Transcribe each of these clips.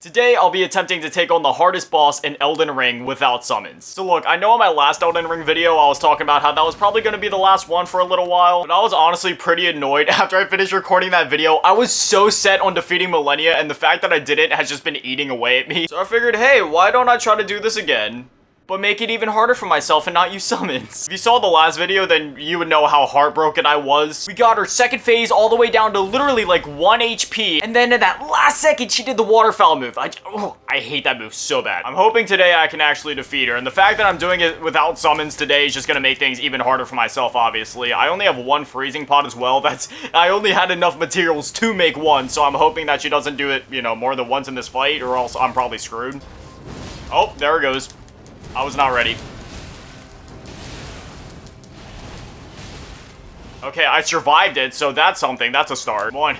Today, I'll be attempting to take on the hardest boss in Elden Ring without summons. So look, I know in my last Elden Ring video, I was talking about how that was probably going to be the last one for a little while, but I was honestly pretty annoyed after I finished recording that video. I was so set on defeating Millennia, and the fact that I didn't has just been eating away at me. So I figured, hey, why don't I try to do this again? But make it even harder for myself and not use summons. If you saw the last video, then you would know how heartbroken I was. We got her second phase all the way down to literally like 1 HP. And then in that last second, she did the waterfowl move. I hate that move so bad. I'm hoping today I can actually defeat her. And the fact that I'm doing it without summons today is just gonna make things even harder for myself, obviously. I only have one freezing pot as well. I only had enough materials to make one. So I'm hoping that she doesn't do it, you know, more than once in this fight, or else I'm probably screwed. Oh, there it goes. I was not ready. Okay, I survived it, so that's something. That's a start. Come on.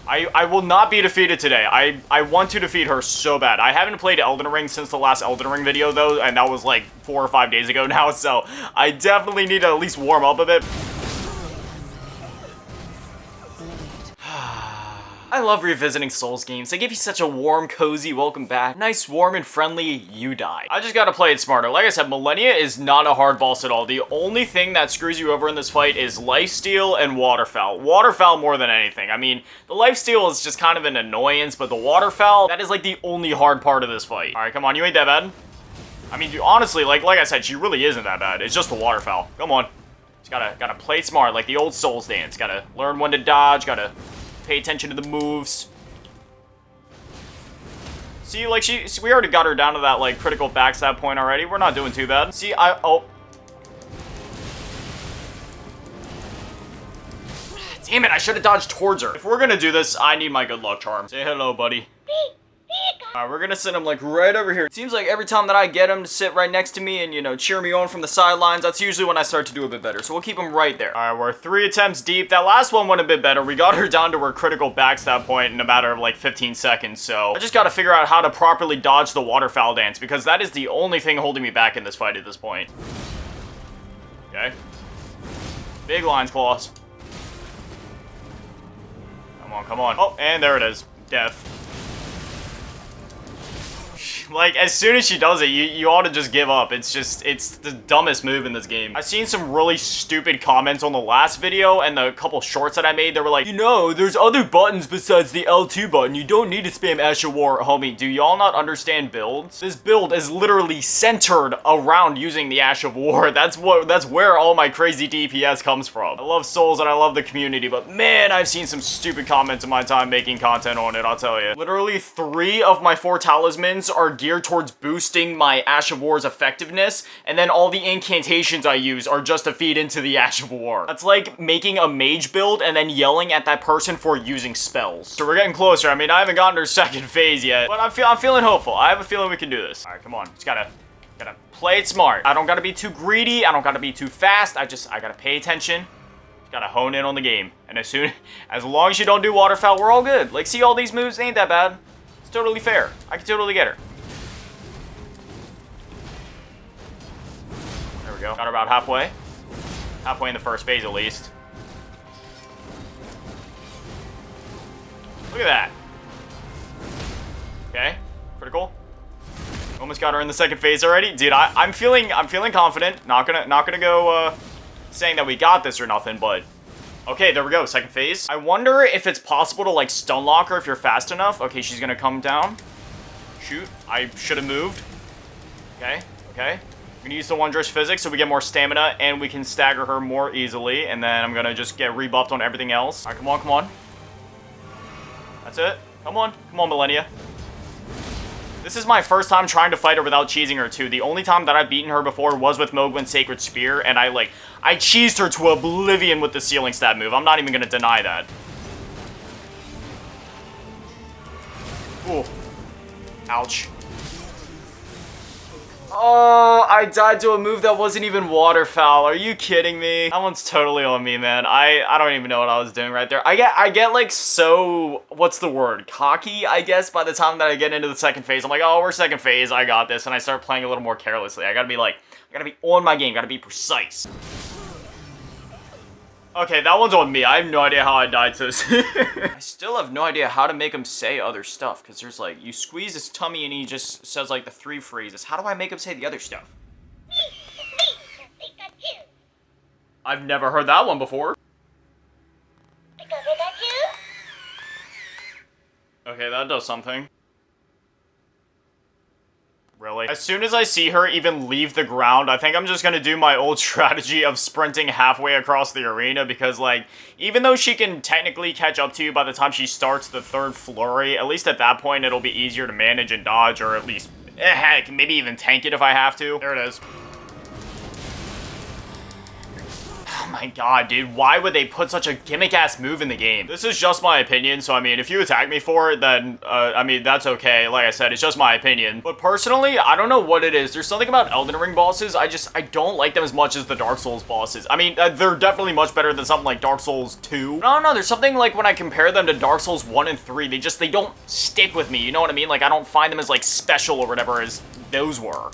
I will not be defeated today. I want to defeat her so bad. I haven't played Elden Ring since the last Elden Ring video, though, and that was like 4 or 5 days ago now, so I definitely need to at least warm up a bit. I love revisiting Souls games. They give you such a warm, cozy welcome back. Nice, warm, and friendly, you die. I just gotta play it smarter. Like I said, Millennia is not a hard boss at all. The only thing that screws you over in this fight is lifesteal and waterfowl. Waterfowl more than anything. I mean, the lifesteal is just kind of an annoyance, but the waterfowl, that is like the only hard part of this fight. All right, come on, you ain't that bad. I mean, honestly, like I said, she really isn't that bad. It's just the waterfowl. Come on. Just gotta play smart, like the old Souls dance. Gotta learn when to dodge, gotta pay attention to the moves. See, like, we already got her down to that, like, critical backstab point already. We're not doing too bad. See, oh. Damn it, I should have dodged towards her. If we're gonna do this, I need my good luck charm. Say hello, buddy. Alright, we're gonna sit him, like, right over here. It seems like every time that I get him to sit right next to me and, you know, cheer me on from the sidelines, that's usually when I start to do a bit better. So we'll keep him right there. Alright, we're 3 attempts deep. That last one went a bit better. We got her down to her critical backstab point in a matter of, like, 15 seconds. So I just gotta figure out how to properly dodge the waterfowl dance, because that is the only thing holding me back in this fight at this point. Okay. Big lion's claws. Come on, come on. Oh, and there it is. Death. Like, as soon as she does it, you ought to just give up. It's the dumbest move in this game. I've seen some really stupid comments on the last video and the couple shorts that I made. They were like, you know, there's other buttons besides the L2 button. You don't need to spam Ash of War. Homie, do y'all not understand builds? This build is literally centered around using the Ash of War. That's where all my crazy DPS comes from. I love Souls and I love the community, but man, I've seen some stupid comments in my time making content on it, I'll tell you. Literally 3 of my 4 talismans are geared towards boosting my Ash of War's effectiveness, and then all the incantations I use are just to feed into the Ash of War. That's like making a mage build and then yelling at that person for using spells. So we're getting closer. I mean, I haven't gotten her second phase yet, but I'm feeling hopeful. I have a feeling we can do this. All right, come on. Just gotta play it smart. I don't gotta be too greedy. I don't gotta be too fast. I gotta pay attention. Just gotta hone in on the game. And as long as you don't do waterfowl, we're all good. Like, see all these moves? They ain't that bad. It's totally fair. I can totally get her. There we go. Got her about halfway. Halfway in the first phase, at least. Look at that. Okay. Critical. Almost got her in the second phase already. Dude, I'm feeling confident. Not gonna go saying that we got this or nothing, but okay, there we go. Second phase. I wonder if it's possible to, like, stun lock her if you're fast enough. Okay, she's gonna come down. Shoot. I should have moved. Okay. Okay. I'm gonna use the Wondrous Physics so we get more stamina and we can stagger her more easily. And then I'm gonna just get rebuffed on everything else. All right, come on, come on. That's it. Come on. Come on, Millennia. This is my first time trying to fight her without cheesing her, too. The only time that I've beaten her before was with Mogwin's Sacred Spear, and I cheesed her to oblivion with the ceiling stab move. I'm not even gonna deny that. Ooh. Ouch. Oh, I died to a move that wasn't even waterfowl. Are you kidding me? That one's totally on me, man. I don't even know what I was doing right there. I get like so, what's the word? Cocky, I guess, by the time that I get into the second phase. I'm like, oh, we're second phase, I got this. And I start playing a little more carelessly. I gotta be on my game, gotta be precise. Okay, that one's on me. I have no idea how I died to this. I still have no idea how to make him say other stuff, because there's like, you squeeze his tummy and he just says like the 3 phrases. How do I make him say the other stuff? I've never heard that one before. Okay, that does something. Really? As soon as I see her even leave the ground, I think I'm just gonna do my old strategy of sprinting halfway across the arena, because, like, even though she can technically catch up to you by the time she starts the 3rd flurry, at least at that point it'll be easier to manage and dodge, or at least, heck, maybe even tank it if I have to. There it is. Oh my god, dude, why would they put such a gimmick-ass move in the game? This is just my opinion, so I mean, if you attack me for it, then, I mean, that's okay. Like I said, it's just my opinion. But personally, I don't know what it is. There's something about Elden Ring bosses, I don't like them as much as the Dark Souls bosses. I mean, they're definitely much better than something like Dark Souls 2. I don't know, there's something like when I compare them to Dark Souls 1 and 3, they don't stick with me, you know what I mean? Like, I don't find them as, like, special or whatever as those were.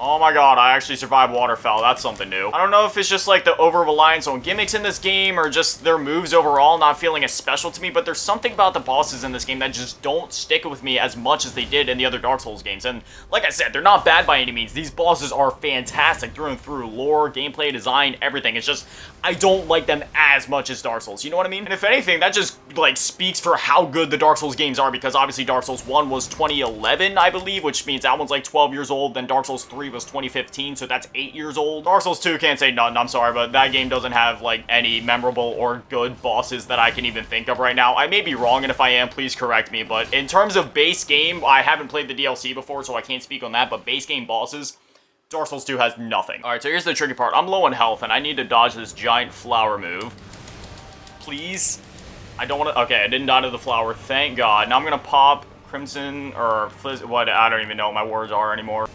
Oh my god, I actually survived waterfowl. That's something new. I don't know if it's just like the over-reliance on gimmicks in this game or just their moves overall not feeling as special to me, but there's something about the bosses in this game that just don't stick with me as much as they did in the other Dark Souls games. And like I said, they're not bad by any means. These bosses are fantastic through and through. Lore, gameplay, design, everything. It's just, I don't like them as much as Dark Souls. You know what I mean? And if anything, that just, like, speaks for how good the Dark Souls games are, because obviously Dark Souls 1 was 2011, I believe, which means that one's like 12 years old. Then Dark Souls 3 was 2015, so that's 8 years old. Dark Souls 2 can't say nothing, I'm sorry, but that game doesn't have, like, any memorable or good bosses that I can even think of right now. I may be wrong, and if I am, please correct me, but in terms of base game, I haven't played the DLC before, so I can't speak on that, but base game bosses, Dark Souls 2 has nothing. Alright, so here's the tricky part. I'm low on health, and I need to dodge this giant flower move. Please? I don't want to... Okay, I didn't die to the flower, thank God. Now I'm gonna pop Crimson, or Fizz... What? I don't even know what my words are anymore.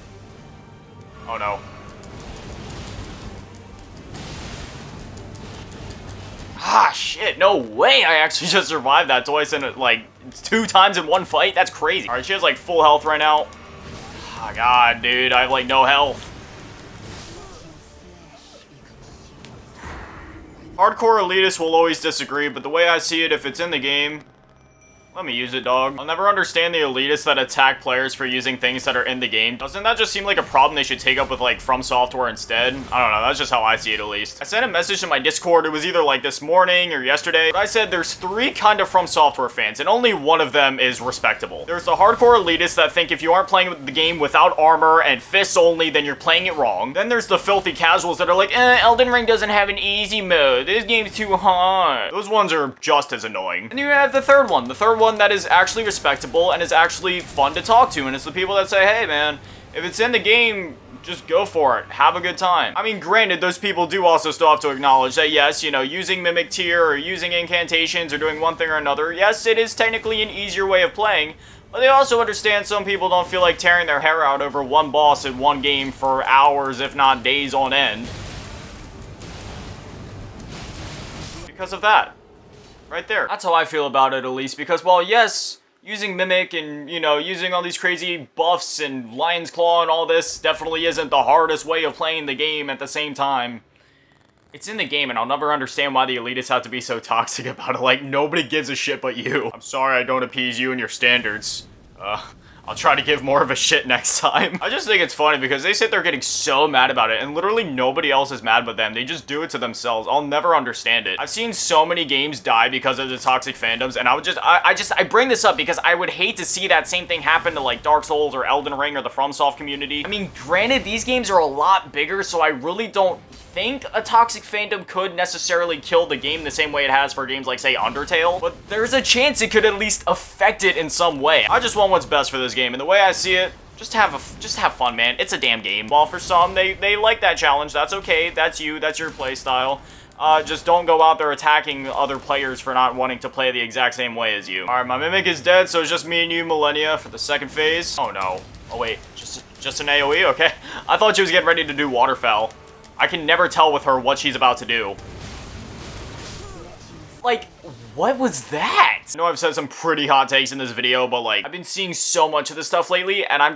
Oh, no. Ah, shit, no way I actually just survived that twice in, like, 2 times in one fight? That's crazy. Alright, she has, like, full health right now. Oh, God, dude, I have, like, no health. Hardcore elitists will always disagree, but the way I see it, if it's in the game, let me use it, dog. I'll never understand the elitists that attack players for using things that are in the game. Doesn't that just seem like a problem they should take up with, like, From Software instead? I don't know, that's just how I see it, at least. I sent a message to my Discord, it was either, like, this morning or yesterday, but I said there's 3 kind of From Software fans, and only one of them is respectable. There's the hardcore elitists that think if you aren't playing the game without armor and fists only, then you're playing it wrong. Then there's the filthy casuals that are like, Elden Ring doesn't have an easy mode, this game's too hard. Those ones are just as annoying. And you have the third one that is actually respectable and is actually fun to talk to, and it's the people that say, hey man, if it's in the game, just go for it, have a good time. I mean, granted, those people do also still have to acknowledge that yes, you know, using Mimic Tier or using incantations or doing one thing or another, yes, it is technically an easier way of playing, but they also understand some people don't feel like tearing their hair out over one boss in one game for hours, if not days on end. Because of that. Right there. That's how I feel about it, at least, because, well, yes, using Mimic and, you know, using all these crazy buffs and Lion's Claw and all this definitely isn't the hardest way of playing the game at the same time. It's in the game, and I'll never understand why the elitists have to be so toxic about it. Like, nobody gives a shit but you. I'm sorry I don't appease you and your standards. I'll try to give more of a shit next time. I just think it's funny because they sit there getting so mad about it and literally nobody else is mad but them. They just do it to themselves. I'll never understand it. I've seen so many games die because of the toxic fandoms, and I bring this up because I would hate to see that same thing happen to like Dark Souls or Elden Ring or the FromSoft community. I mean, granted, these games are a lot bigger, so I really don't think a toxic fandom could necessarily kill the game the same way it has for games like, say, Undertale, but there's a chance it could at least affect it in some way. I just want what's best for this game, and the way I see it, just have fun, man. It's a damn game. While for some, they like that challenge. That's okay. That's you. That's your play style. Just don't go out there attacking other players for not wanting to play the exact same way as you. Alright, my Mimic is dead, so it's just me and you, Millennia, for the second phase. Oh, no. Oh, wait. Just an AoE? Okay. I thought she was getting ready to do Waterfowl. I can never tell with her what she's about to do. Like, What was that? I know I've said some pretty hot takes in this video, but like, I've been seeing so much of this stuff lately, and I'm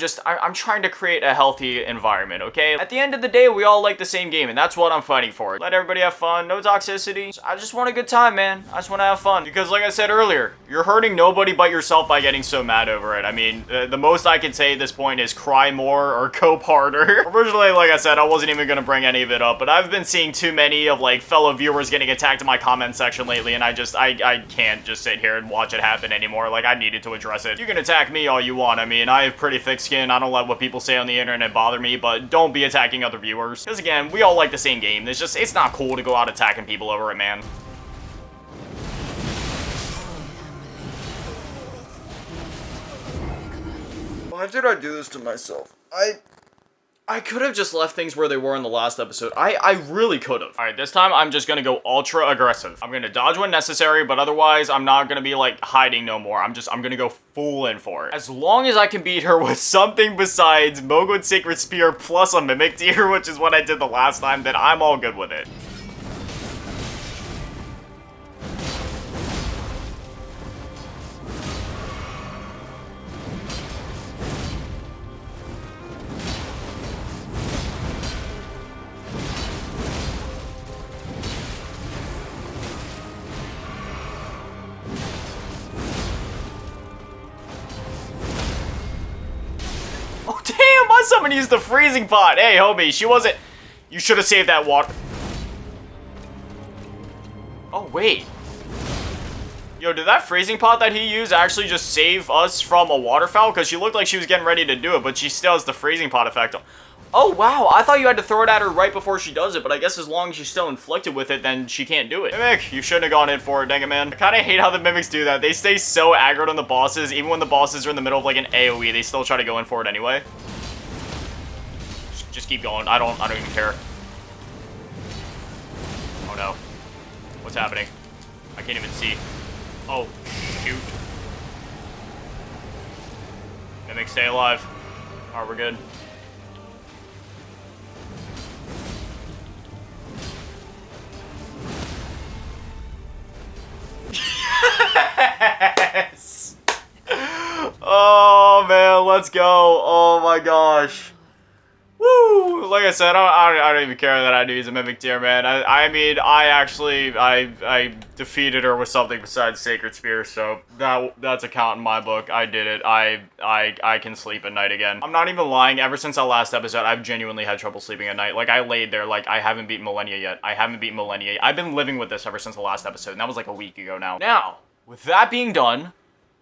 trying to create a healthy environment, okay? At the end of the day, we all like the same game, and that's what I'm fighting for. Let everybody have fun, no toxicity. I just want a good time, man. I just want to have fun. Because like I said earlier, you're hurting nobody but yourself by getting so mad over it. I mean, the most I can say at this point is cry more or cope harder. Originally, like I said, I wasn't even gonna bring any of it up, but I've been seeing too many of like fellow viewers getting attacked in my comment section lately, and I can't just sit here and watch it happen anymore. Like, I needed to address it. You can attack me all you want. I mean, I have pretty thick skin. I don't let what people say on the internet bother me, but don't be attacking other viewers. Because again, we all like the same game. It's not cool to go out attacking people over it, man. Why did I do this to myself? I could have just left things where they were in the last episode. I really could have. All right, this time I'm just gonna go ultra aggressive. I'm gonna dodge when necessary, but otherwise I'm not gonna be like hiding no more. I'm gonna go full in for it. As long as I can beat her with something besides Mogwit's Sacred Spear plus a Mimic Deer, which is what I did the last time, then I'm all good with it. Oh, damn, my summon used the freezing pot. Hey, homie, she wasn't... You should have saved that water. Oh, wait. Yo, did that freezing pot that he used actually just save us from a waterfowl? Because she looked like she was getting ready to do it, but she still has the freezing pot effect. Oh, wow, I thought you had to throw it at her right before she does it, but I guess as long as she's still inflicted with it, then she can't do it. Mimic, you shouldn't have gone in for it, dang it, man. I kind of hate how the Mimics do that. They stay so aggroed on the bosses, even when the bosses are in the middle of, like, an AoE, they still try to go in for it anyway. Just keep going. I don't even care. Oh, no. What's happening? I can't even see. Oh, shoot. Mimic, stay alive. Alright, we're good. Yes! Oh, man, let's go. Oh, my gosh. Woo! Like I said, I don't even care that I do use a Mimic Deer, man. I mean, I defeated her with something besides Sacred Spear, so that's a count in my book. I did it. I can sleep at night again. I'm not even lying. Ever since our last episode, I've genuinely had trouble sleeping at night. Like, I laid there, like, I haven't beaten Millennia yet. I haven't beaten Millennia yet. I've been living with this ever since the last episode, and that was like a week ago now. Now, with that being done,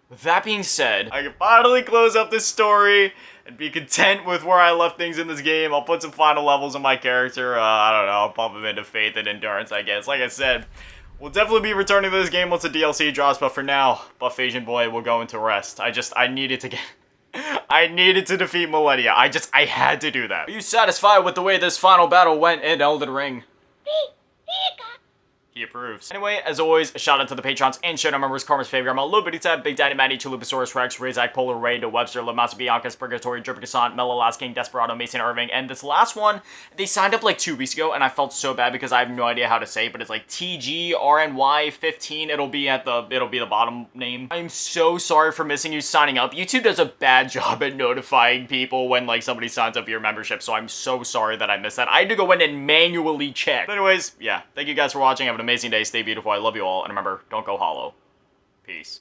with that being said, I can finally close up this story and be content with where I left things in this game. I'll put some final levels in my character. I don't know, I'll pump him into faith and endurance, I guess. Like I said, we'll definitely be returning to this game once the DLC drops, but for now, Buff Asian Boy will go into rest. I needed to get... I needed to defeat Millennia. I had to do that. Are you satisfied with the way this final battle went in Elden Ring? He approves. Anyway, as always, a shout out to the patrons and channel members: Karma's Favorite, I'm a Little Bitty Tab, Big Daddy Matty, Chalupasaurus Rex, Razak, Polar Ray, De Webster, Lamasa Bianca, Purgatory, Dripper Cassant, Mellow Last King, Desperado, Mason Irving, and this last one, they signed up like 2 weeks ago, and I felt so bad because I have no idea how to say it, but it's like TGRNY15, it'll be the bottom name. I'm so sorry for missing you signing up. YouTube does a bad job at notifying people when like somebody signs up for your membership, so I'm so sorry that I missed that. I had to go in and manually check. But anyways, yeah, thank you guys for watching. Have an amazing day. Stay beautiful. I love you all. And remember, don't go hollow. Peace.